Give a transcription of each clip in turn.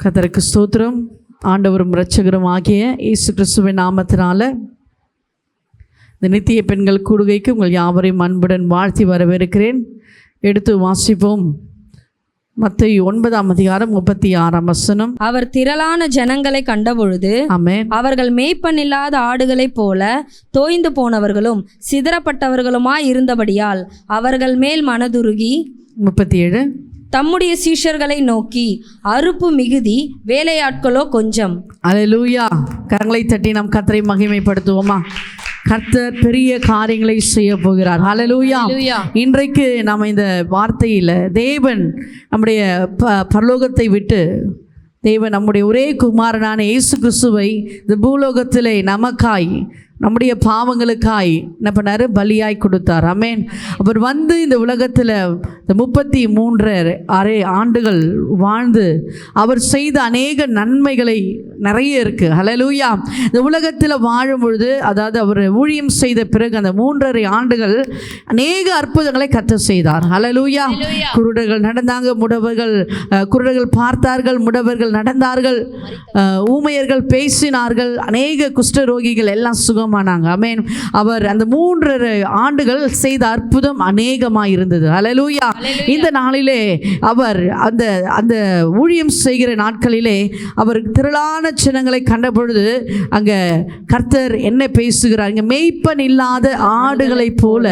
கர்த்தருக்கு ஸ்தோத்திரம். ஆண்டவரும் இரட்சகரும் ஆகிய இயேசு கிறிஸ்துவின் நாமத்தினால இந்த நித்திய பெண்கள் கூடுகைக்கு உங்கள் யாவரையும் அன்புடன் வாழ்த்தி வரவேற்கிறேன். எடுத்து வாசிப்போம். மத்தேயு 9:36. அவர் திரளான ஜனங்களை கண்டபொழுது ஆமென். அவர்கள் மேய்ப்பனில்லாத ஆடுகளைப் போல தோய்ந்து போனவர்களும் சிதறப்பட்டவர்களுமாய் இருந்தபடியால் அவர்கள் மேல் மனதுருகி 37. தம்முடைய சீஷர்களை நோக்கி, அறுப்பு மிகுதி, வேலையாட்களோ கொஞ்சம். அல்லேலூயா. கரங்களை தட்டி நாம் கர்த்தரை மகிமைப்படுத்துவோமா? கர்த்தர் பெரிய காரியங்களை செய்ய போகிறார். அல்லேலூயா. இன்றைக்கு நாம் இந்த வார்த்தையில் தேவன் நம்முடைய பரலோகத்தை விட்டு தேவன் நம்முடைய ஒரே குமாரனான இயேசு கிறிஸ்துவை இந்த பூலோகத்திலே நமக்காய் நம்முடைய பாவங்களுக்காய் என்ன பண்ணார்? பலியாய் கொடுத்தார். ஆமென். அவர் வந்து இந்த உலகத்தில் இந்த 33 ஆண்டுகள் வாழ்ந்து அவர் செய்த அநேக நன்மைகளை நிறைய இருக்குது. ஹல்லேலூயா. இந்த உலகத்தில் வாழும் பொழுது, அதாவது அவர் ஊழியம் செய்த பிறகு அந்த 3.5 ஆண்டுகள் அநேக அற்புதங்களை கர்த்தர் செய்தார். ஹல்லேலூயா. குருடர்கள் நடந்தாங்க, குருடர்கள் பார்த்தார்கள், முடவர்கள் நடந்தார்கள், ஊமையர்கள் பேசினார்கள், அநேக குஷ்டரோகிகள் எல்லாம் சுகம் ஆனாங்க. ஆமென். அவர் அந்த 3.5 ஆண்டுகள் செய்த அற்புதம் அநேகமாக இருந்தது. அல்லேலூயா. இந்த நாளிலே அவர் அந்த ஊழியம் செய்கிற நாட்களிலே அவர் திரளான ஜனங்களை கண்டபொழுது அங்கே கர்த்தர் என்ன பேசுகிறார்? இங்கே மேய்ப்பன் இல்லாத ஆடுகளைப் போல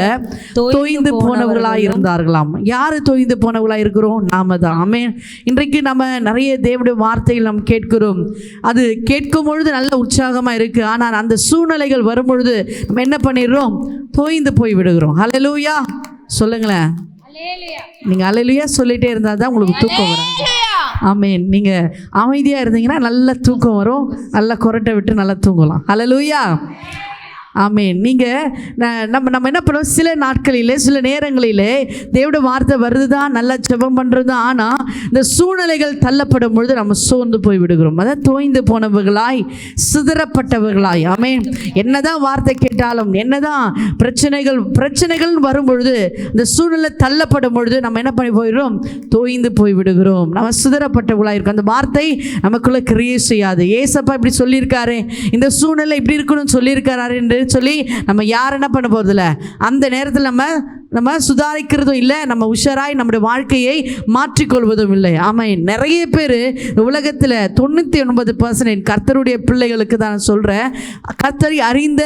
தோய்ந்து போனவர்களாக இருந்தார்களாம். யார் தோய்ந்து போனவர்களாக இருக்கிறோம்? நாம தான். ஆமென். இன்றைக்கு நம்ம நிறைய தேவனுடைய வார்த்தைகள் நாம் கேட்கிறோம். அது கேட்கும் பொழுது நல்ல உற்சாகமாக இருக்குது. ஆனால் அந்த சூழ்நிலைகள் வரும்பொழுது நம்ம என்ன பண்ணிடுறோம்? தோய்ந்து போய் விடுகிறோம். ஹல்லேலூயா. சொல்லுங்களேன். நீங்கள் அல்லேலூயா சொல்லிகிட்டே இருந்தால் தான் உங்களுக்கு தூக்கம் வரும். ஆமென். நீங்கள் அமைதியாக இருந்தீங்கன்னா நல்ல தூக்கம் வரும். நல்லா கொரட்டை விட்டு நல்லா தூங்கலாம். ஹல்லேலூயா. ஆமென். நீங்கள் நம்ம என்ன பண்ணுவோம்? சில நாட்களிலே சில நேரங்களிலே தேவனுடைய வார்த்தை வருது தான், நல்லா ஜெபம் பண்ணுறது தான். ஆனால் இந்த சூழ்நிலைகள் தள்ளப்படும் பொழுது நம்ம சோர்ந்து போய் விடுகிறோம். அதான் தோய்ந்து போனவர்களாய், சிதறப்பட்டவர்களாய். ஆமென். என்னதான் வார்த்தை கேட்டாலும், என்னதான் பிரச்சனைகள் வரும் பொழுது, இந்த சூழ்நிலை தள்ளப்படும் பொழுது நம்ம என்ன பண்ணி போயிடுறோம்? தோய்ந்து போய் விடுகிறோம். நம்ம சிதறப்பட்டவர்களாக இருக்கோம். அந்த வார்த்தை நமக்குள்ளே கிரியை செய்யாது. ஏசப்பா இப்படி சொல்லியிருக்காரு, இந்த சூழ்நிலை இப்படி இருக்கணும்னு சொல்லியிருக்காரு என்று சொல்லி நம்ம யார் என்ன பண்ண போறதில்ல. அந்த நேரத்தில் நம்ம சுதாரிக்கிறதும் இல்லை, நம்ம உஷாராய் நம்முடைய வாழ்க்கையை மாற்றிக்கொள்வதும் இல்லை. ஆமாம். நிறைய பேர் உலகத்தில் 99% கர்த்தருடைய பிள்ளைகளுக்கு தான் சொல்கிறேன், கர்த்தரை அறிந்த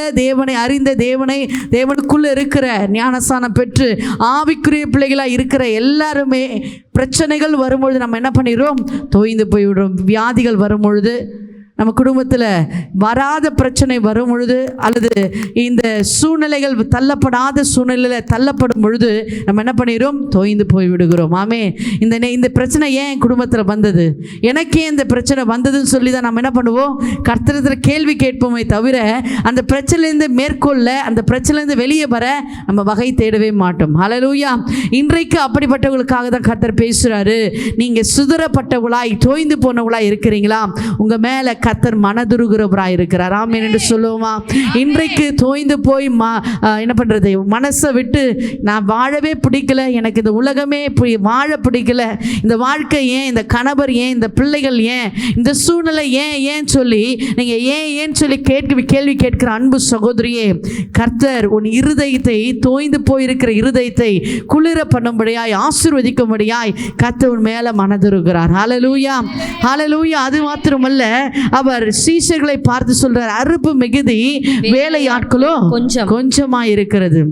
தேவனுக்குள்ளே இருக்கிற ஞானஸ்நானம் பெற்று ஆவிக்குரிய பிள்ளைகளாக இருக்கிற எல்லாருமே பிரச்சனைகள் வரும்பொழுது நம்ம என்ன பண்ணிடுறோம்? தோய்ந்து போய்விடுறோம். வியாதிகள் வரும்பொழுது, நம்ம குடும்பத்தில் வராத பிரச்சனை வரும் பொழுது, அல்லது இந்த சூழ்நிலைகள் தள்ளப்படாத சூழ்நிலையில் தள்ளப்படும் பொழுது நம்ம என்ன பண்ணிடுறோம்? தோய்ந்து போய் விடுகிறோம். ஆமே. இந்த பிரச்சனை ஏன் குடும்பத்தில் வந்தது, எனக்கே இந்த பிரச்சனை வந்ததுன்னு சொல்லி தான் நம்ம என்ன பண்ணுவோம்? கர்த்தரிடத்தில் கேள்வி கேட்போமே தவிர அந்த பிரச்சனையிலேருந்து மேற்கொள்ள, அந்த பிரச்சனையிலேருந்து வெளியே வர நம்ம வகை தேடவே மாட்டோம். ஹல்லேலூயா. இன்றைக்கு அப்படிப்பட்டவங்களுக்காக தான் கர்த்தர் பேசுகிறாரு. நீங்கள் சிதறப்பட்டவர்களாய், தோய்ந்து போனவர்களாய் இருக்கிறீங்களா? உங்கள் மேலே கர்த்தர் மனதுருகிறவராக இருக்கிறார். ஆமென் என்று சொல்லுவோமா? இன்றைக்கு தோய்ந்து போய் என்ன பண்ணுறது? மனசை விட்டு நான் வாழவே பிடிக்கல, எனக்கு இந்த உலகமே வாழ பிடிக்கல, இந்த வாழ்க்கை ஏன், இந்த கணவர் ஏன், இந்த பிள்ளைகள் ஏன், இந்த சூழ்நிலை ஏன் சொல்லி நீங்கள் ஏன் சொல்லி கேள்வி கேட்கிற அன்பு சகோதரியே, கர்த்தர் உன் இருதயத்தை, தோய்ந்து போயிருக்கிற இருதயத்தை குளிர பண்ணும்படியாய், ஆசீர்வதிக்கும்படியாய் கர்த்தர் உன் மேலே மனதுருகிறார். ஹல்லேலூயா. ஹல்லேலூயா. அது மாத்திரமல்ல, அவர் சீஷர்களை பார்த்து சொல்றார், அறுப்பு மிகுதி, வேலையாட்களோ கொஞ்சமா இருக்கிறது.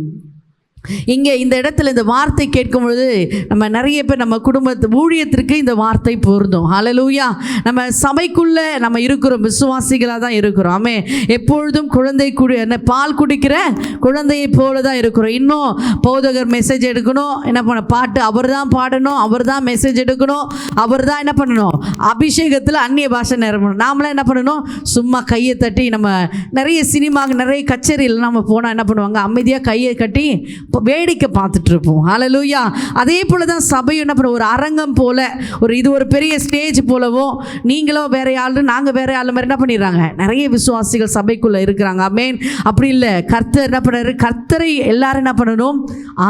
இங்கே இந்த இடத்துல இந்த வார்த்தை கேட்கும் பொழுது நம்ம நிறைய பேர் நம்ம குடும்பத்து ஊழியத்திற்கு இந்த வார்த்தை பொருந்தும். ஹல்லேலூயா. நம்ம சபைக்குள்ளே நம்ம இருக்கிறோம், விசுவாசிகளாக தான் இருக்கிறோம். ஆமே. எப்பொழுதும் பால் குடிக்கிற குழந்தையை போல தான் இருக்கிறோம். இன்னும் போதகர் மெசேஜ் எடுக்கணும், என்ன பண்ண பாட்டு அவர் தான் பாடணும், அவர் தான் மெசேஜ் எடுக்கணும், அவர் தான் என்ன பண்ணணும்? அபிஷேகத்தில் அந்நிய பாஷை நிரம்பணும். நாமளாம் என்ன பண்ணணும்? சும்மா கையை தட்டி, நம்ம நிறைய சினிமாவுக்கு நிறைய கச்சேரியில் நம்ம போனால் என்ன பண்ணுவாங்க? அமைதியாக கையை கட்டி வேடிக்கை பார்த்துட்டு இருப்போம். ஹல்லேலூயா. அதே போல தான் சபையும் என்ன பண்ணுவோம், ஒரு அரங்கம் போல, இது ஒரு பெரிய ஸ்டேஜ் போலவோ, நீங்களோ வேற ஆளு நாங்கள் வேற ஆளு மாதிரி என்ன பண்ணிடுறாங்க, நிறைய விசுவாசிகள் சபைக்குள்ளே இருக்கிறாங்க. ஆமென். அப்படி இல்லை, கர்த்தர் என்ன பண்ணுறாரு, கர்த்தரை எல்லாரும் என்ன பண்ணணும்,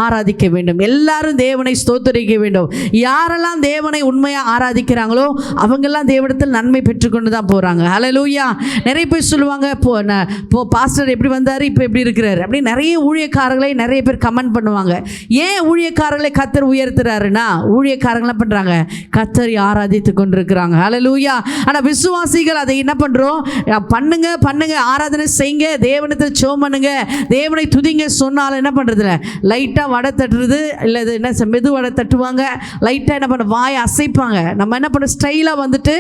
ஆராதிக்க வேண்டும். எல்லாரும் தேவனை ஸ்தோத்தரிக்க வேண்டும். யாரெல்லாம் தேவனை உண்மையாக ஆராதிக்கிறாங்களோ அவங்கெல்லாம் தேவனிடத்தில் நன்மை பெற்றுக்கொண்டு தான் போகிறாங்க. ஹல்லேலூயா. நிறைய பேர் சொல்லுவாங்க, இப்போ பாஸ்டர் எப்படி வந்தார், இப்போ எப்படி இருக்கிறாரு அப்படி நிறைய ஊழியக்காரர்களை நிறைய பேர் கமெண்ட் பண்ணுவாங்க. ஏன் ஊழியக்காரர்களை கர்த்தர் உயர்த்துறாருன்னா, ஊழியக்காரங்களாம் பண்ணுறாங்க, கர்த்தரை ஆராதித்து கொண்டிருக்கிறாங்க. ஹல்லேலூயா. ஆனால் விசுவாசிகள் அதை என்ன பண்ணுறோம், பண்ணுங்க பண்ணுங்க, ஆராதனை செய்யுங்க, தேவனத்தில் ஜெபம் பண்ணுங்க, தேவனை துதிங்க சொன்னாலும் என்ன பண்ணுறதில்ல, லைட்டாக வடை தட்டுறது, இல்லை இது என்ன மெது வடை தட்டுவாங்க, லைட்டாக என்ன பண்ண வாயை அசைப்பாங்க. நம்ம என்ன பண்ண ஸ்டைலாக வந்துட்டு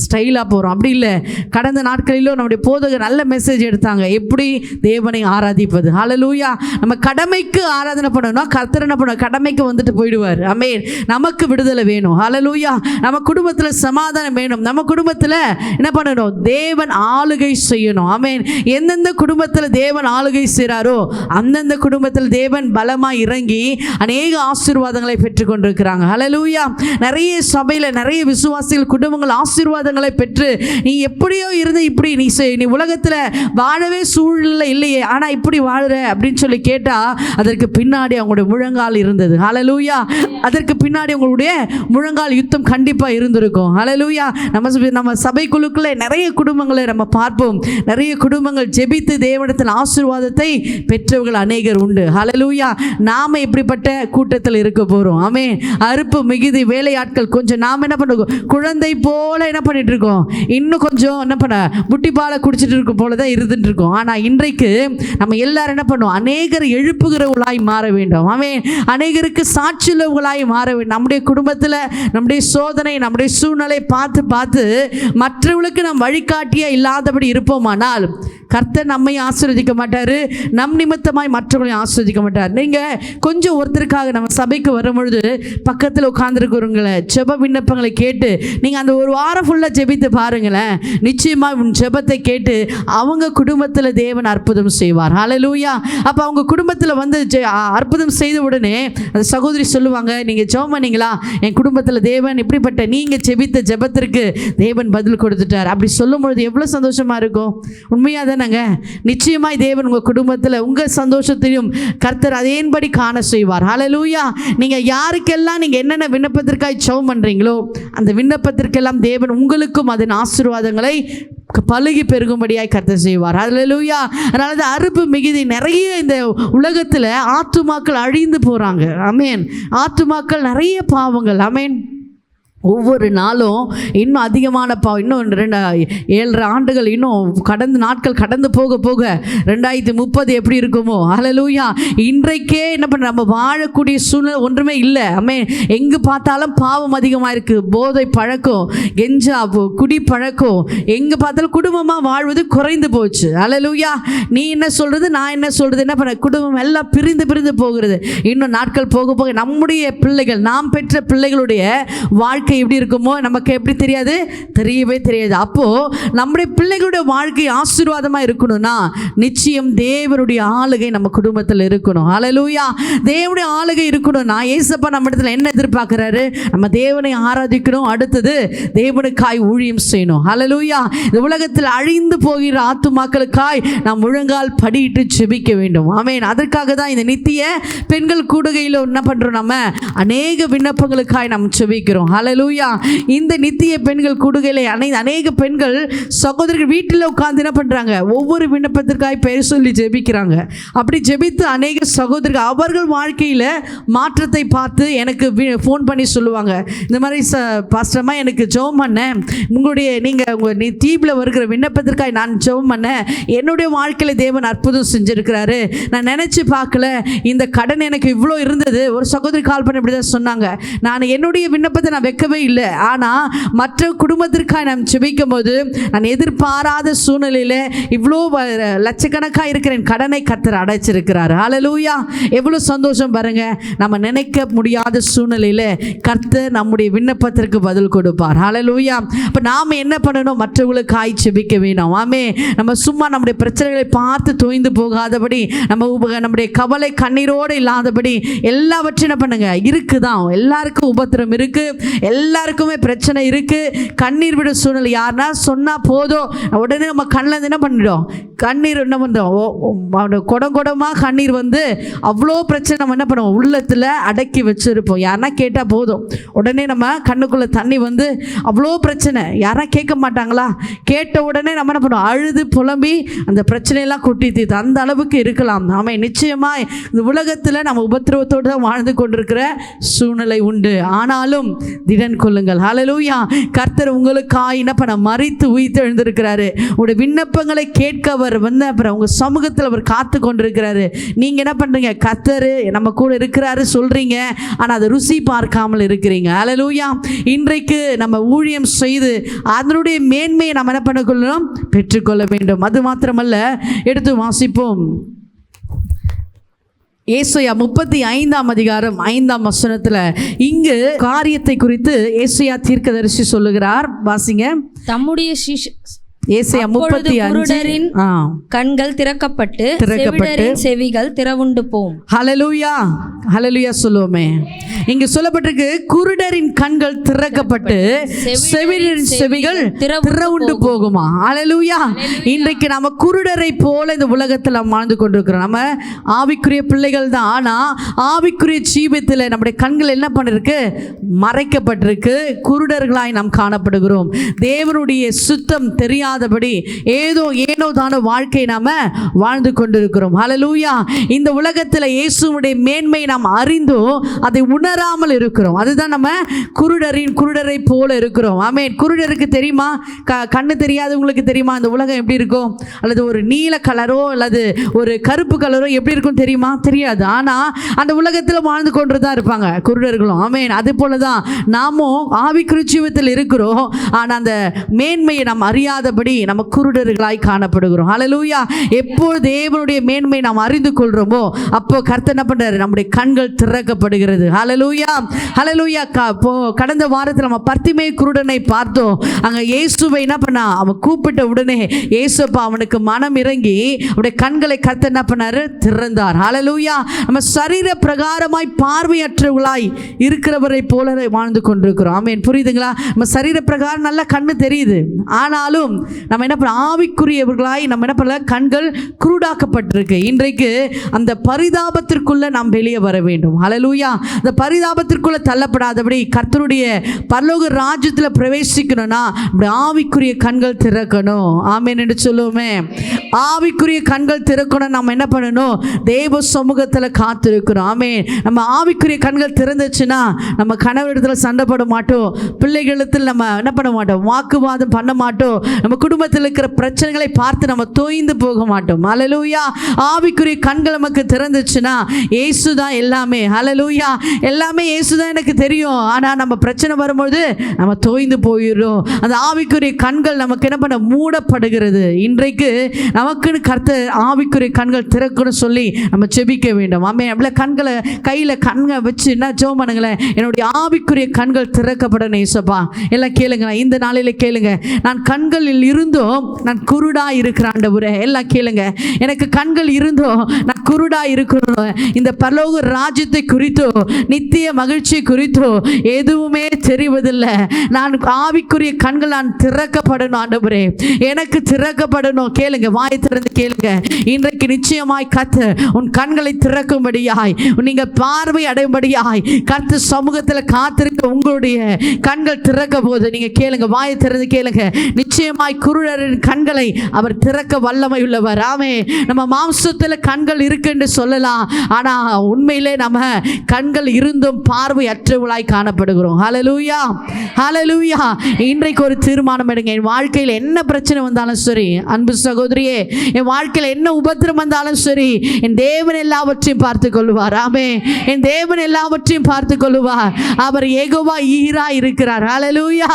ஸ்டைலாக போகிறோம். அப்படி இல்லை, கடந்த நாட்களிலும் நம்முடைய போதகர் நல்ல மெசேஜ் எடுத்தாங்க, எப்படி தேவனை ஆராதிப்பது. ஹல்லேலூயா. நம்ம கடமைக்கு ஆராதனை பண்ணணும்னா கர்த்தர் என்ன பண்ணுவார், கடமைக்கு வந்துட்டு போயிடுவார். ஆமென். நமக்கு விடுதலை வேணும். ஹல்லேலூயா. நம்ம குடும்பத்தில் சமாதானம் வேணும். நம்ம குடும்பத்தில் என்ன பண்ணணும், தேவன் ஆளுகை செய்யணும். ஆமென். எந்தெந்த குடும்பத்தில் தேவன் ஆளுகை செய்கிறாரோ அந்தந்த குடும்பத்தில் தேவன் பலமாக இறங்கி அநேக ஆசீர்வாதங்களை பெற்றுக்கொண்டிருக்கிறாங்க. ஹல்லேலூயா. நிறைய சபையில் நிறைய விசுவாசிகள் குடும்பங்கள் ஆசீர்வாதங்களை பெற்று, நீ எப்படியோ இருந்து இப்படி நீ உலகத்தில் வாழவே சூழ்நிலை இல்லையே, ஆனால் இப்படி வாழுற அப்படின்னு சொல்லி கேட்டால் அதற்கு பின்னாடி அவங்களுடைய முழங்கால் இருந்தது. ஹல்லேலூயா. அதற்கு பின்னாடி உங்களுடைய முழங்கால் யுத்தம் கண்டிப்பாக இருந்திருக்கும். ஹல்லேலூயா. நம்ம சபைக்குழுக்களே நிறைய குடும்பங்களை நம்ம பார்ப்போம். நிறைய குடும்பங்கள் ஜெபித்து தேவனிடத்தில் ஆசீர்வாதத்தை பெற்றவர்கள் அநேகர் உண்டு. ஹல்லேலூயா. நாம இப்படிப்பட்ட கூட்டத்தில் இருக்க போகிறோம். ஆமென். அறுப்பு மிகுதி வேலையாட்கள் கொஞ்சம் நாம் என்ன பண்ணுறோம், குழந்தை போல என்ன பண்ணிட்டு இருக்கோம், இன்னும் கொஞ்சம் என்ன பண்ண முட்டிப்பாலை குடிச்சிட்டு இருக்க போல தான் இருந்துட்டு இருக்கோம். ஆனால் இன்றைக்கு நம்ம எல்லாரும் என்ன பண்ணுவோம், அநேகர் எழுப்புகிறவர்களாய் மாற வேண்டும். ஆமென். அநேகருக்கு சாட்சியுள்ளவர்களாய் மாற வேண்டும். நம்முடைய குடும்பத்தில் நம்முடைய சோதனை நம்முடைய சூழ்நிலை பார்த்து பார்த்து மற்றவர்களுக்கு நாம் வழிகாட்டியா இல்லாதபடி இருப்போமானால் கர்த்தர் நம்மை ஆசீர்வதிக்க மாட்டார், நம் நிமித்தமாய் மற்றவர்களையும் ஆசீர்வதிக்க மாட்டார். நீங்கள் கொஞ்சம் ஒருத்தருக்காக நம்ம சபைக்கு வரும்பொழுது பக்கத்தில் உட்கார்ந்துருக்கிறவங்களை ஜெப விண்ணப்பங்களை கேட்டு நீங்கள் அந்த ஒரு வாரம் ஃபுல்லாக ஜெபித்து பாருங்களேன், நிச்சயமாக உன் ஜெபத்தை கேட்டு அவங்க குடும்பத்தில் தேவன் அற்புதம் செய்வார். ஹல்லேலூயா. அப்போ அவங்க குடும்பத்தில் வந்து அற்புதம் செய்த உடனே அந்த சகோதரி சொல்லுவாங்க, நீங்கள் ஜெபம் பண்ணீங்களா, என் குடும்பத்தில் தேவன் இப்படிப்பட்ட நீங்கள் ஜெபித்த ஜெபத்திற்கு தேவன் பதில் கொடுத்துட்டார். அப்படி சொல்லும் பொழுது எவ்வளோ சந்தோஷமாக இருக்கும். உண்மையாக தானேங்க. நிச்சயமாய் தேவன் உங்கள் குடும்பத்தில் உங்கள் சந்தோஷத்தையும் கர்த்தர் அதேன்படி காண செய்வார். ஹல்லேலூயா. நீங்கள் யாருக்கெல்லாம் நீங்கள் என்னென்ன விண்ணப்பத்திற்காக ஜெபம் பண்ணுறீங்களோ அந்த விண்ணப்பத்திற்கெல்லாம் தேவன் உங்களுக்கும் அதன் ஆசீர்வாதங்களை பலுகி பெருகும்படியாய் கர்த்தர் செய்வார். ஹல்லேலூயா. அதனால தான் அறுப்பு மிகுதி நிறைய இந்த உலகத்தில் ஆத்துமாக்கள் அழிந்து போகிறாங்க. ஆமென். ஆத்துமாக்கள் நிறைய பாவங்கள். ஆமென். ஒவ்வொரு நாளும் இன்னும் அதிகமான இன்னும் 7.5 ஆண்டுகள் இன்னும் நாட்கள் கடந்து போக போக 2030 எப்படி இருக்குமோ. ஹல்லேலூயா. இன்றைக்கே என்ன பண்ண நம்ம வாழக்கூடிய சூழ்நிலை ஒன்றுமே இல்லை. ஆமென். எங்கு பார்த்தாலும் பாவம் அதிகமாக இருக்குது. போதை பழக்கம், கெஞ்சா குடி பழக்கம், எங்கே பார்த்தாலும் குடும்பமாக வாழ்வது குறைந்து போச்சு. ஹல்லேலூயா. நீ என்ன சொல்கிறது, நான் என்ன சொல்கிறது, என்ன பண்ண குடும்பம் எல்லாம் பிரிந்து பிரிந்து போகிறது. இன்னும் நாட்கள் போக போக நம்முடைய பிள்ளைகள், நாம் பெற்ற பிள்ளைகளுடைய வாழ்க்கை எப்படி இருக்குமோ நமக்கு எப்படி தெரியாது, தெரியவே தெரியாது. அப்போ நம்முடைய பிள்ளைகளுடைய வாழ்க்கை ஆசீர்வாதமாக இருக்கணும்னா நிச்சயம் தேவனுடைய ஆளுகை நம்ம குடும்பத்தில் இருக்கணும். ஹல்லேலூயா. தேவனுடைய ஆளுகை இருக்கணும்னா ஏசப்பா நம்ம இடத்துல என்ன எதிர்பார்க்கிறாரு, நம்ம தேவனை ஆராதிக்கணும், அடுத்தது தேவனுக்காய் ஊழியம் செய்யணும். ஹல்லேலூயா. இந்த உலகத்தில் அழிந்து போகிற ஆத்துமாக்களுக்காய் நாம் முழங்கால் படியிட்டு ஜெபிக்க வேண்டும். ஆமென். அதற்காக தான் இந்த நித்திய பெண்கள் கூடுகையில் என்ன பண்றோம், நம்ம அநேக விண்ணப்பங்களுக்காய் நாம் ஜெபிக்கிறோம். ஹல்லேலூயா. இந்த நித்திய பெண்கள் கூடுகையிலே அநேக பெண்கள் சகோதரர்கள் வீட்டில் உட்கார்ந்து என்ன பண்றாங்க, ஒவ்வொரு விண்ணப்பத்திற்காக பெயர் சொல்லி ஜெபிக்கிறாங்க. அப்படி ஜெபித்து அநேக சகோதரர்கள் அவர்கள் வாழ்க்கையில் மாற்றத்தை பார்த்து எனக்கு ஃபோன் பண்ணி சொல்லுவாங்க, இந்த மாதிரி பாஸ்டர்மா எனக்கு ஜெபம் பண்ணேன், உங்கள் தீபில் வருகிற விண்ணப்பத்திற்காக நான் ஜெபம் பண்ணேன், என்னுடைய வாழ்க்கையில் தேவன் அற்புதம் செஞ்சுருக்கிறாரு, நான் நினச்சி பார்க்கல, இந்த கடன் எனக்கு இவ்வளோ இருந்தது. ஒரு சகோதரி கால் பண்ணி இப்படி தான் சொன்னாங்க, நான் என்னுடைய விண்ணப்பத்தை நான் வைக்க எதிர்பார்க்கவே இல்லை. ஆனால் மற்ற குடும்பத்திற்காக நாம் ஜெபிக்கும் போது நான் எதிர்பாராத சூழ்நிலையில் இவ்வளோ லட்சக்கணக்காக இருக்கிற என் கடனை கர்த்தர் அடைச்சிருக்கிறார். ஹல்லேலூயா. எவ்வளோ சந்தோஷம் பாருங்க. நம்ம நினைக்க முடியாத சூழ்நிலையில் கர்த்தர் நம்முடைய விண்ணப்பத்திற்கு பதில் கொடுப்பார். ஹல்லேலூயா. இப்போ நாம் என்ன பண்ணணும்? மற்றவர்களுக்காய் ஜெபிக்க வேணும். ஆமே. நம்ம சும்மா நம்முடைய பிரச்சனைகளை பார்த்து தோய்ந்து போகாதபடி, நம்முடைய கவலை கண்ணீரோடு இல்லாதபடி எல்லாவற்றையும் என்ன பண்ணுங்க? இருக்குதான், எல்லாருக்கும் உபத்திரம் இருக்கு, எல்லாருக்குமே பிரச்சனை இருக்கு. கண்ணீர் விட சூழ்நிலை யாருன்னா சொன்னா போதும், உடனே நம்ம கண்ணில் என்ன பண்ணிடும்? கண்ணீர் என்ன பண்ணுறோம்? குடமா கண்ணீர் வந்து அவ்வளோ பிரச்சனை நம்ம என்ன பண்ணுவோம்? உள்ளத்தில் அடக்கி வச்சிருப்போம். யாருன்னா கேட்டால் போதும், உடனே நம்ம கண்ணுக்குள்ளே தண்ணி வந்து அவ்வளோ பிரச்சனை. யாரா கேட்க மாட்டாங்களா? கேட்ட உடனே நம்ம என்ன பண்ணுவோம்? அழுது புலம்பி அந்த பிரச்சனையெல்லாம் கொட்டி தீர்த்து அந்த அளவுக்கு இருக்கலாம். நாம நிச்சயமாய் இந்த உலகத்தில் நம்ம உபத்திரவத்தோடு தான் வாழ்ந்து கொண்டிருக்கிற சூழ்நிலை உண்டு. ஆனாலும் திடன் கொள்ளுங்கள். ஹல்லேலூயா. கர்த்தர் உங்களுக்காய் என்ன பண்ண? மரித்து உயிர்த்து எழுந்திருக்கிறாரு. உங்களுடைய விண்ணப்பங்களை கேட்க அவர் வந்து அப்புறம் உங்க சமூகத்தில் அவர் காத்து கொண்டிருக்கிறாரு. நீங்க என்ன பண்றீங்க? கர்த்தர் நம்ம கூட இருக்கிறாரு சொல்றீங்க, ஆனா அதை ருசி பார்க்காமல் இருக்கிறீங்க. ஹல்லேலூயா. இன்றைக்கு நம்ம ஊழியம் செய்து அதனுடைய மேன்மையை நம்ம என்ன பண்ண பெற்றுக்கொள்ள வேண்டும். அது மாத்திரமல்ல, எடுத்து வாசிப்போம். ஏசாயா 35ஆம் அதிகாரம் 5ஆம் வசனத்துல இங்கு காரியத்தை குறித்து ஏசாயா தீர்க்கதரிசி சொல்லுகிறார். வாசிங்க. தம்முடைய ஏசாயா 35 கண்கள் திறக்கப்பட்டு செவிடரின் செவிகள் திறவுண்டு போம். ஹல்லேலூயா. ஹல்லேலூயா சொல்லுவோமே. இங்கு சொல்லப்பட்டிருக்கு, குருடரின் கண்கள் திறக்கப்பட்டு செவிடரின் செவிகள் திறவுண்டு போகுமா. ஹல்லேலூயா. இன்றைக்கு நம்ம குருடரை போல இந்த உலகத்தில் நாம் வாழ்ந்து கொண்டிருக்கிறோம். நம்ம ஆவிக்குரிய பிள்ளைகள் தான், ஆனா ஆவிக்குரிய ஜீவியத்தில் நம்முடைய கண்கள் என்ன பண்ணிருக்கு? மறைக்கப்பட்டிருக்கு. குருடர்களாய் நாம் காணப்படுகிறோம். தேவனுடைய சுத்தம் தெரியாதபடி ஏனோ தானோ வாழ்க்கை நாம வாழ்ந்து கொண்டிருக்கிறோம். ஹல்லேலூயா. இந்த உலகத்தில் இயேசுவுடைய மேன்மை நாம் அறிந்தோ அதை உணராமல் இருக்கிறோம். அதுதான் நம்ம குருடரை போல இருக்கிறோம். ஆமென். குருடருக்கு தெரியுமா? கண்ணு தெரியாதவங்களுக்கு தெரியுமா இந்த உலகம் எப்படி இருக்கும்? அல்லது ஒரு நீல கலரோ அல்லது ஒரு கருப்பு கலரோ எப்படி இருக்கும் தெரியுமா? தெரியாது. ஆனா அந்த உலகத்தில் வாழ்ந்து கொண்டு தான் இருப்பாங்க குருடர்களும். ஆமென். அது போலதான் நாமும் ஆவிக்குரிய ஜீவியத்தில் இருக்கிறோம். ஆனா அந்த மேன்மையை நாம் அறியாதபடி நம்ம குருடர்களாய் காணப்படுகிறோம். ஹல்லேலூயா. எப்போ தேவனுடைய மேன்மை நாம் அறிந்து கொள்றோமோ அப்போ கர்த்தர் என்ன பண்றாரு? நம்முடைய கண்கள் திறக்கப்படுகிறது. ஹல்லேலூயா. ஹல்லேலூயா. கடந்த வாரத்தில் நம்ம பர்த்திமே குருடனை பார்த்தோம். அங்க இயேசுவை என்ன பண்ணா? அவன் கூப்பிட்ட உடனே இயேசுப்பா அவனுக்கு மனம் இறங்கி அவனுடைய கண்களை கர்த்தர் என்ன பண்ணாரு? திறந்தார். ஹல்லேலூயா. நம்ம சரீர பிரகாரமாய் பார்வையற்றவர்களாய் இருக்கிறவரை போல வாழ்ந்து கொண்டிருக்கிறோம். ஆமென். புரியுதுங்களா? நம்ம சரீர பிரகாரம் நல்லா கண்ணு தெரியுது, ஆனாலும் நம்ம என்ன பண்ண? ஆவிக்குரியவர்களாய் நம்ம என்ன பண்ணல? கண்கள் குருடாக்கப்பட்டிருக்கு. இன்றைக்கு அந்த பரிதாபத்திற்குள்ள நாம் வெளியே வர வேண்டும். ஹல்லேலூயா. அந்த பரிதாபத்திற்குள்ள தள்ளப்படாதபடி கர்த்தருடைய பரலோக ராஜ்யத்தில் பிரவேசிக்கணும்னா ஆவிக்குரிய கண்கள் திறக்கணும். ஆமென் என்று சொல்லுவோமே. ஆவிக்குரிய கண்கள் திறக்கணும். நம்ம என்ன பண்ணணும்? தேவ சமூகத்தில் காத்திருக்கிறோம். ஆமென். நம்ம ஆவிக்குரிய கண்கள் திறந்துச்சுன்னா நம்ம கணவரிடத்தில் சண்டை போட மாட்டோம், பிள்ளைகளிடத்தில் நம்ம என்ன பண்ண மாட்டோம்? வாக்குவாதம் பண்ண மாட்டோம், நம்ம குடும்பத்தில் இருக்கிற பிரச்சனைகளை பார்த்து நம்ம தோய்ந்து போக மாட்டோம். ஹல்லேலூயா. ஆவிக்குரிய கண்கள் நமக்கு திறந்துச்சுன்னா இயேசு தான் எல்லாமே. ஹல்லேலூயா. எல்லாமே இயேசு தான் எனக்கு தெரியும், ஆனா நம்ம பிரச்சனை வரும்போது நம்ம தோய்ந்து போயிடுறோம். அந்த ஆவிக்குரிய கண்கள் நமக்கு என்ன பண்ண? மூடப்படுகிறது. இன்றைக்கு நமக்குன்னு கர்த்தர் ஆவிக்குரிய கண்கள் திறக்கணும் சொல்லி நம்ம ஜெபிக்க வேண்டும். ஆமென். அப்படியே கண்களை கையில கண்களை வச்சு என்ன ஜெபம் பண்ணுங்களேன்? என்னுடைய ஆவிக்குரிய கண்கள் திறக்கப்படணும் இயேசுப்பா. எல்லாம் கேளுங்க. இந்த நாளில கேளுங்க. நான் கண்களில் இருந்தும் நான் குருடா இருக்கிற ஆண்டவரே. எல்லாம் கேளுங்க. எனக்கு கண்கள் இருந்தும் நான் குருடா இருக்கணும். இந்த பரலோக ராஜ்யத்தை குறித்தோ நித்திய மகிழ்ச்சி குறித்தோ எதுவுமே தெரிவதில்லை. நான் ஆவிக்குரிய கண்கள் நான் திறக்கப்படணும் ஆண்டவரே. எனக்கு திறக்கப்படணும். கேளுங்க. வாய் திறந்து கேளுங்க. இன்றைக்கு நிச்சயமாய் கர்த்தர் உன் கண்களை திறக்கும்படியாய், நீங்க பார்வை அடையும்படியாய் கர்த்தர் சமூகத்தில் காத்திருக்க உங்களுடைய கண்கள் திறக்க போது நீங்க கேளுங்க. வாயை திறந்து கேளுங்க. நிச்சயமாய் குருடரின் கண்களை அவர் திறக்க வல்லமை உள்ளவர். ஆமே. நம்ம மாம்சத்தில் கண்கள் இருக்குன்னு சொல்லலாம், ஆனால் உண்மையிலே நம்ம கண்கள் இருந்தும் பார்வை அற்றவளாய் காணப்படுகிறோம். ஹல்லேலூயா, ஹல்லேலூயா. இன்றைக்கு ஒரு தீர்மானம் எடுங்க. என் வாழ்க்கையில் என்ன பிரச்சனை வந்தாலும் சரி, அன்பு சகோதரியே, என் வாழ்க்கையில் என்ன உபத்திரம் வந்தாலும் சரி, என் தேவன் எல்லாவற்றையும் பார்த்து கொள்வார். ஆமே. என் தேவன் எல்லாவற்றையும் பார்த்து கொள்வார். அவர் யெகோவா ஈரா இருக்கிறார். ஹல்லேலூயா.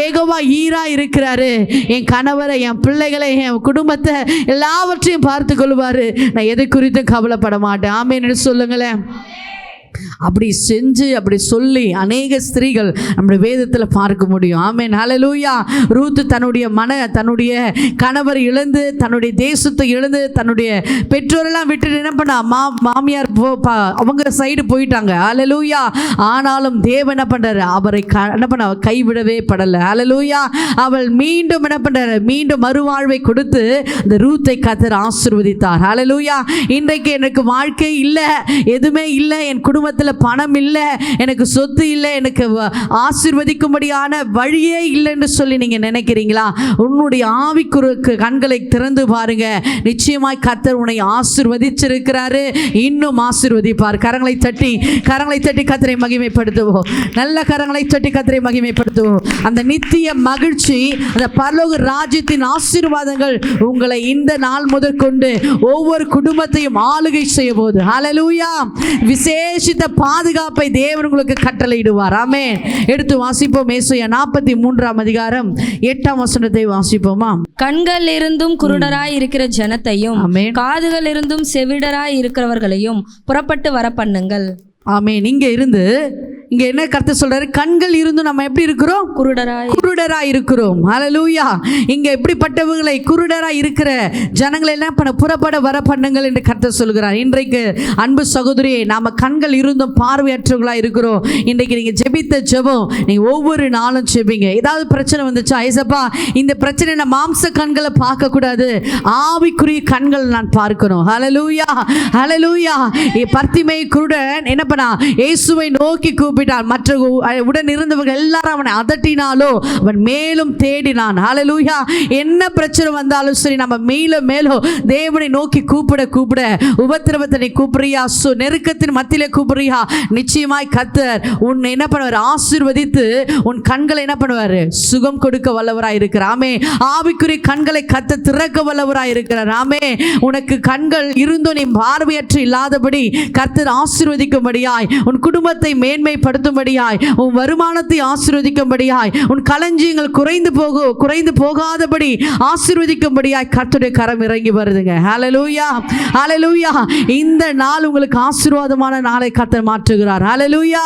யெகோவா ஈரா இருக்கிறாரு. என் கணவரை, என் பிள்ளைகளை, என் குடும்பத்தை எல்லாவற்றையும் பார்த்து கொள்வாரு. நான் எது குறித்தும் கவலைப்பட மாட்டேன். ஆமேன்னு சொல்லுங்களேன். அப்படி செஞ்சு அப்படி சொல்லி அநேக ஸ்திரீகள் நம்முடைய வேதத்தில் பார்க்க முடியும். ஆமென், ஹல்லேலூயா. ரூத் தன்னுடைய கணவர் இழந்து, தன்னுடைய தேசத்தை இழந்து, தன்னுடைய பெற்றோரெல்லாம் விட்டு என்ன பண்ணா, மாமியார் அவங்க சைடு போயிட்டாங்க. ஹல்லேலூயா. ஆனாலும் தேவன் என்ன பண்றாரு, அவரை என்ன பண்ண கைவிடவே படலை. ஹல்லேலூயா. அவள் மீண்டும் என்ன பண்றாரு, மீண்டும் மறுவாழ்வை கொடுத்து அந்த ரூத்தை கர்த்தர் ஆசீர்வதித்தார். ஹல்லேலூயா. இன்றைக்கு எனக்கு வாழ்க்கை இல்லை, எதுவுமே இல்லை, என் குடும்பத்தில் பணம் இல்லை, எனக்கு சொத்து இல்லை, எனக்கு ஆசீர்வதிக்கும்படியான வழியே இல்லைன்னு சொல்லி நீங்க நினைக்கிறீங்களா? உன்னுடைய ஆவிக்குரிய கண்களை திறந்து பாருங்க. நிச்சயமாய் கர்த்தர் உன்னை ஆசீர்வதிச்சிருக்கிறாரு, இன்னும் ஆசீர்வதிப்பார். கரங்களை தட்டி கர்த்தரை மகிமைப்படுத்துவோம். நல்ல கரங்களை தட்டி கர்த்தரை மகிமைப்படுத்துவோம். அந்த நித்திய மகிழ்ச்சி, அந்த பரலோக ராஜ்யத்தின் ஆசீர்வாதங்கள் உங்களை இந்த நாள் முதற்கொண்டு ஒவ்வொரு குடும்பத்தையும் ஆளுகை செய்ய போகுது. ஹல்லேலூயா. விசேஷித்த பாதுகாப்பை தேவன் உங்களுக்கு கட்டளையிடுவார். ஆமென். எடுத்து வாசிப்போம். ஏசாயா 43ஆம் அதிகாரம் 8ஆம் வசனத்தை வாசிப்போமா? கண்கள் இருந்தும் குருடராய் இருக்கிற ஜனத்தையும், காதுகள் இருந்தும் செவிடராய் இருக்கிறவர்களையும் புறப்பட்டு வர பண்ணுங்கள். ஆமென். இங்க என்ன கர்த்தர் சொல்றாரு? கண்கள் இருந்தும் நம்ம எப்படி இருக்கிறோம்? குருடராய் இருக்கிறோம். ஹல்லேலூயா. இங்க எப்படிப்பட்டவங்களை, குருடராய் இருக்கிற ஜனங்களை என்ன பண்ண, புறப்பட வர பண்ணுங்கள் என்று கர்த்தர் சொல்கிறார். இன்றைக்கு அன்பு சகோதரியே, நாம கண்கள் இருந்தும் பார்வையற்றவர்களாக இருக்கிறோம். இன்றைக்கு நீங்க ஜெபித்த ஜெபம், நீங்க ஒவ்வொரு நாளும் ஜெபிங்க. ஏதாவது பிரச்சனை வந்துச்சா, ஏசப்பா இந்த பிரச்சனை நான் மாம்ச கண்களை பார்க்க கூடாது, ஆவிக்குரிய கண்கள் நான் பார்க்கணும். ஹல்லேலூயா, ஹல்லேலூயா. பர்த்திமை குருடன் என்ன பண்ணா, இயேசுவை நோக்கி கூப்பிட்டான். மற்ற உடன் இருந்தவர்கள் எல்லாரும் அவனை அதட்டினாலோ அவன் மேலும் தேடினான். ஹல்லேலூயா. என்ன பிரச்சனை வந்தாலும் சரி, நம்ம மேலும் தேவனை நோக்கி கூப்பிட உபத்திரவத்தை நீ கூப்பிடுறியா, நெருக்கத்தின் மத்தியிலே கூப்பிடுறியா, நிச்சயமாய் கர்த்தர் உன்னை என்ன பண்ணுவார், ஆசீர்வதித்து உன் கண்களை என்ன பண்ணுவார், சுகம் கொடுக்க வல்லவராய் இருக்கிறார். ஆமே. ஆவிக்குரிய கண்களை கர்த்தர் திறக்க வல்லவராய் இருக்கிறார். ஆமே. உனக்கு கண்கள் இருந்தும் நீ பார்வையற்று இல்லாதபடி கர்த்தர் ஆசீர்வதிக்கும்படியாய், உன் குடும்பத்தை மேன்மைப்படுத்தும்படியாய், உன் வருமானத்தை ஆசீர்வதிக்கும்படியாய், உன் களஞ்சியங்கள் குறைந்து போகாதபடி ஆசீர்வதிக்கும்படியாய் கர்த்தருடைய கரம் இறங்கி வருதுங்க. ஹல்லேலூயா, ஹல்லேலூயா. இந்த நாள் உங்களுக்கு ஆசீர்வாதமான நாளை கர்த்தர் மாற்றுகிறார். ஹல்லேலூயா.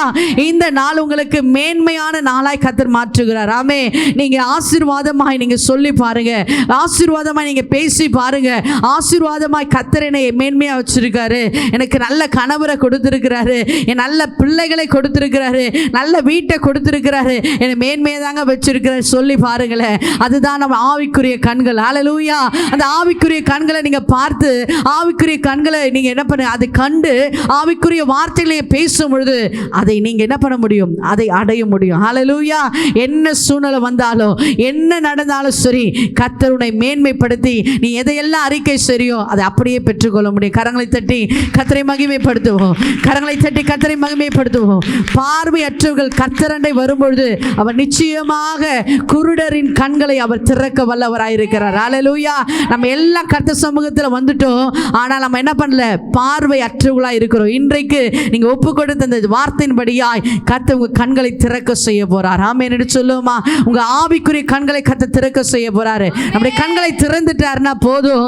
இந்த நாள் உங்களுக்கு மேன்மையான நாளாய் கர்த்தர் மாற்றுகிறார். ஆமே. நீங்க ஆசீர்வாதமாய் நீங்க சொல்லி பாருங்க, ஆசீர்வாதமாய் நீங்க பேசி பாருங்க. ஆசீர்வாதமாய் கர்த்தர் என்னை மேன்மையா வச்சிருக்காரு, எனக்கு நல்ல கணவரை கொடுத்திருக்கிறாரு, என் நல்ல பிள்ளைகளை கொடுத்திருக்கிறாரு, நல்ல வீட்டை கொடுத்திருக்கிறாரு, என்னை மேன்மையை தாங்க வச்சிருக்கிறார் சொல்லி பாருங்களேன். அதுதான் நம்ம ஆவிக்குரிய கண்கள். ஹல்லேலூயா. அந்த ஆவிக்குரிய கண்களை நீங்க பார்த்து, ஆவிக்குரிய கண்களை நீங்க என்ன பண்ண, அதை கண்டு ஆவிக்குரிய வார்த்தைகளை பேசும் பொழுது அதை நீங்க என்ன பண்ண முடியும், அதை அடைய முடியும். ஹல்லேலூயா. என்ன சூழ்நிலை வந்தாலும், என்ன நடந்தாலும் சரி, கர்த்தர் உன்னை மேன்மைப்படுத்தி நீ எதையெல்லாம் அறிக்கை சரியோ அதை அப்படியே பெற்றுக்கொள்ள முடியும். கரங்களை தட்டி கர்த்தரை மகிமைப்படுத்துவோம். கரங்களை தட்டி கர்த்தரை மகிமைப்படுத்துவோம். பார்வையற்றவர்கள் கர்த்தரண்டை வரும்பொழுது அவர் நிச்சயமாக குருடரின் கண்களை அவர் திறக்க வல்லவராயிருக்கிறார். ஹல்லேலூயா. நம்ம எல்லாம் கர்த்தர் சமூகத்தில் வந்துட்டோம், ஆனால் நம்ம என்ன பண்ணல, பார்வையற்றவர்களாக இருக்கிறோம். இன்றைக்கு நீங்க ஒப்பு கொடுத்த அந்த வார்த்தையின்படியாய் கர்த்தர் உங்க கண்களை திறக்க செய்ய போறார். ஆமென் என்று சொல்லுவோமா? உங்க ஆவிக்குரிய கண்களை கர்த்தர் திறக்க செய்ய போறாரு. நம்முடைய கண்களை திறந்துட்டாருன்னா போதும்,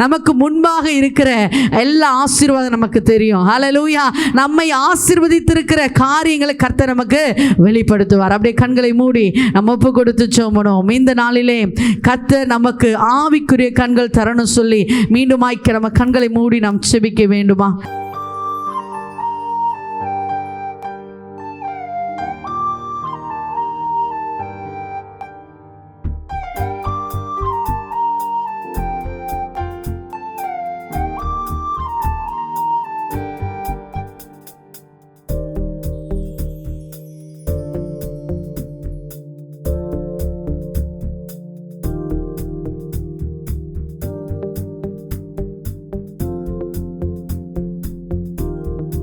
நமக்கு முன்பாக இருக்கிற எல்லா ஆசீர்வாதம் நமக்கு தெரியும். ஹல்லேலூயா. நம்மை ஆசீர்வதித்திருக்கிற காரியங்களை கர்த்தர் நமக்கு வெளிப்படுத்துவார். அப்படியே கண்களை மூடி நம்ம ஒப்பு கொடுத்து ஜெபம். இந்த நாளிலே கர்த்தர் நமக்கு ஆவிக்குரிய கண்கள் தரணும் சொல்லி மீண்டும் நம்ம கண்களை மூடி நாம் ஜெபிக்க வேண்டுமா?